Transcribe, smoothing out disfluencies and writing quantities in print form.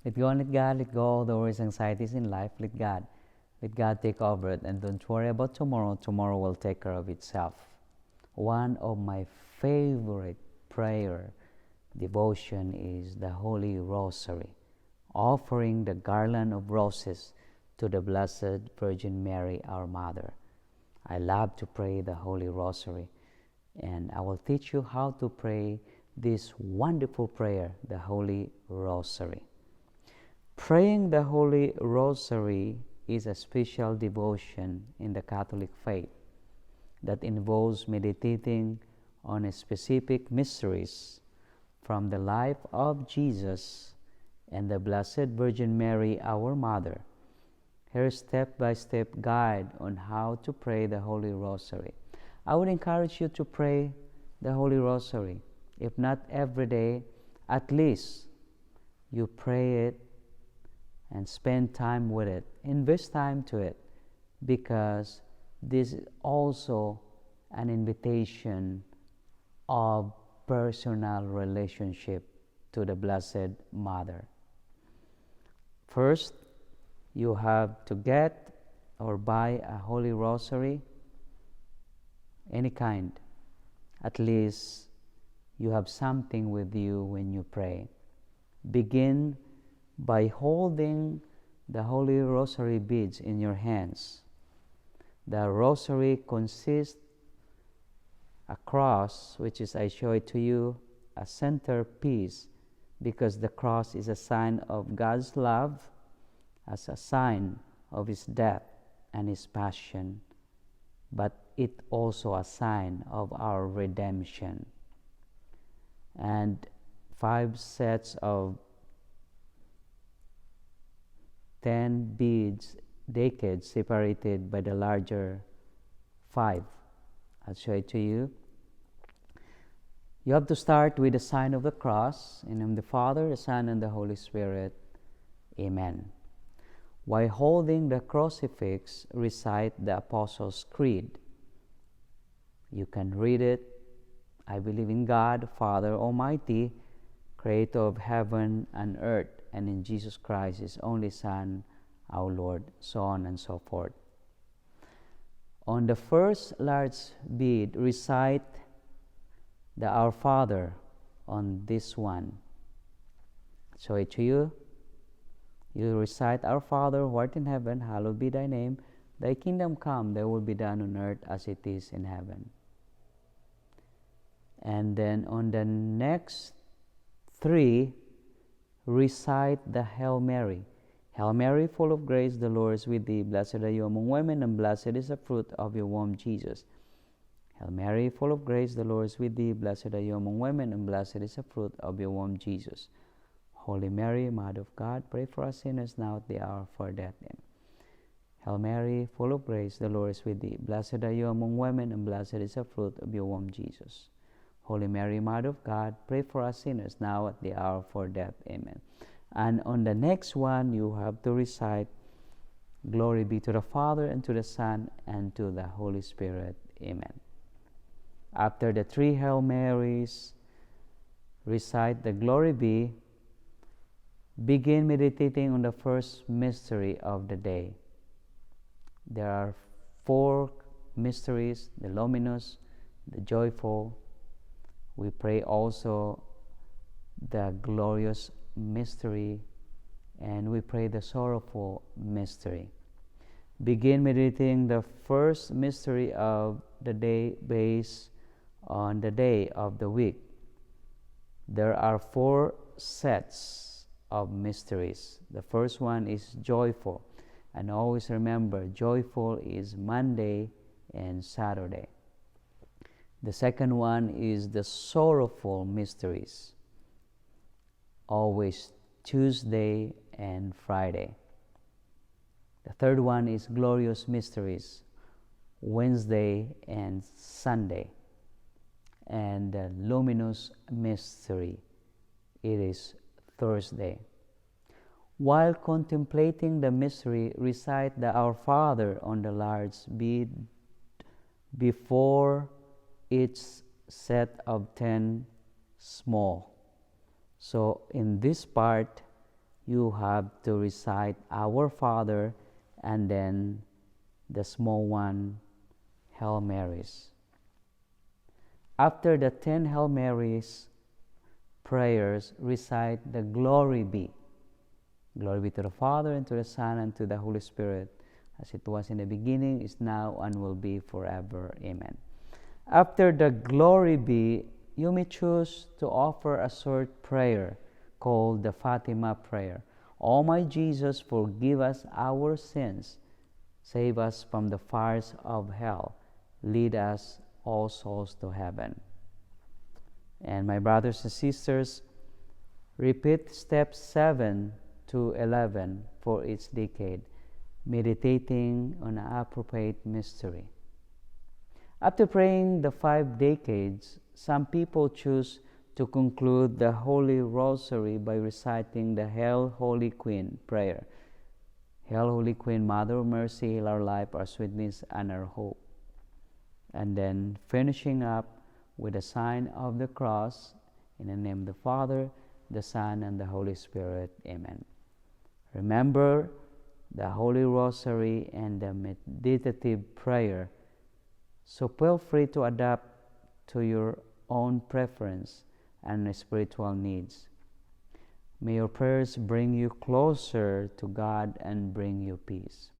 Let go and let God. Let go all the worries, anxieties in life. Let God. Let God take over it. And don't worry about tomorrow. Tomorrow will take care of itself. One of my favorite prayer devotion is the Holy Rosary, offering the garland of roses to the Blessed Virgin Mary, our Mother. I love to pray the Holy Rosary, and I will teach you how to pray this wonderful prayer, the Holy Rosary. Praying the Holy Rosary is a special devotion in the Catholic faith that involves meditating on a specific mysteries from the life of Jesus and the Blessed Virgin Mary, our Mother. Here is step-by-step guide on how to pray the Holy Rosary. I would encourage you to pray the Holy Rosary. If not every day, at least you pray it and spend time with it. Invest time to it, because this is also an invitation of personal relationship to the Blessed Mother. First, you have to get or buy a Holy Rosary, any kind. At least you have something with you when you pray. Begin by holding the Holy Rosary beads in your hands. The Rosary consists a cross, which is, I show it to you, a centerpiece, because the cross is a sign of God's love, as a sign of His death and His passion, but it also a sign of our redemption. And 5 sets of 10 beads, decades separated by the larger 5. I'll show it to you. You have to start with the sign of the cross. In the name of the Father, the Son, and the Holy Spirit. Amen. While holding the crucifix, recite the Apostles' Creed. You can read it. I believe in God, Father Almighty, Creator of heaven and earth, and in Jesus Christ, His only Son, our Lord, so on and so forth. On the first large bead, recite the Our Father on this one. Show it to you. You recite, Our Father, who art in heaven, hallowed be thy name. Thy kingdom come, thy will be done on earth as it is in heaven. And then on the next 3, recite the Hail Mary. Hail Mary, full of grace, the Lord is with thee. Blessed are you among women, and blessed is the fruit of your womb, Jesus. Hail Mary, full of grace, the Lord is with thee. Blessed are you among women, and blessed is the fruit of your womb, Jesus. Holy Mary, Mother of God, pray for us sinners now at the hour of our death. Amen. Hail Mary, full of grace, the Lord is with thee. Blessed are you among women, and blessed is the fruit of your womb, Jesus. Holy Mary, Mother of God, pray for us sinners now at the hour of our death. Amen. And on the next one, you have to recite, Glory be to the Father, and to the Son, and to the Holy Spirit. Amen. After the 3 Hail Marys, recite the Glory be. Begin meditating on the first mystery of the day. There are 4 mysteries: the luminous, the joyful. We pray also the glorious mystery, and we pray the sorrowful mystery. Begin meditating the first mystery of the day based on the day of the week. There are 4 sets of mysteries. The first one is joyful, and always remember, joyful is Monday and Saturday. The second one is the sorrowful mysteries, always Tuesday and Friday. The third one is glorious mysteries, Wednesday and Sunday. And the luminous mystery, it is Thursday. While contemplating the mystery, recite the Our Father on the large bead before each set of 10 small. So in this part, you have to recite Our Father and then the small one, Hail Marys. After the 10 Hail Marys prayers, recite the Glory Be. Glory be to the Father, and to the Son, and to the Holy Spirit, as it was in the beginning, is now, and will be forever. Amen. After the Glory Be, you may choose to offer a short prayer called the Fatima Prayer. O my Jesus, forgive us our sins. Save us from the fires of hell. Lead us all souls to heaven. And my brothers and sisters, repeat steps 7 to 11 for each decade, meditating on an appropriate mystery. After praying the 5 decades, some people choose to conclude the Holy Rosary by reciting the Hail, Holy Queen prayer. Hail, Holy Queen, Mother of Mercy, hail our life, our sweetness, and our hope. And then finishing up with the sign of the cross, in the name of the Father, the Son, and the Holy Spirit. Amen. Remember the Holy Rosary and the meditative prayer, so feel free to adapt to your own preference and spiritual needs. May your prayers bring you closer to God and bring you peace.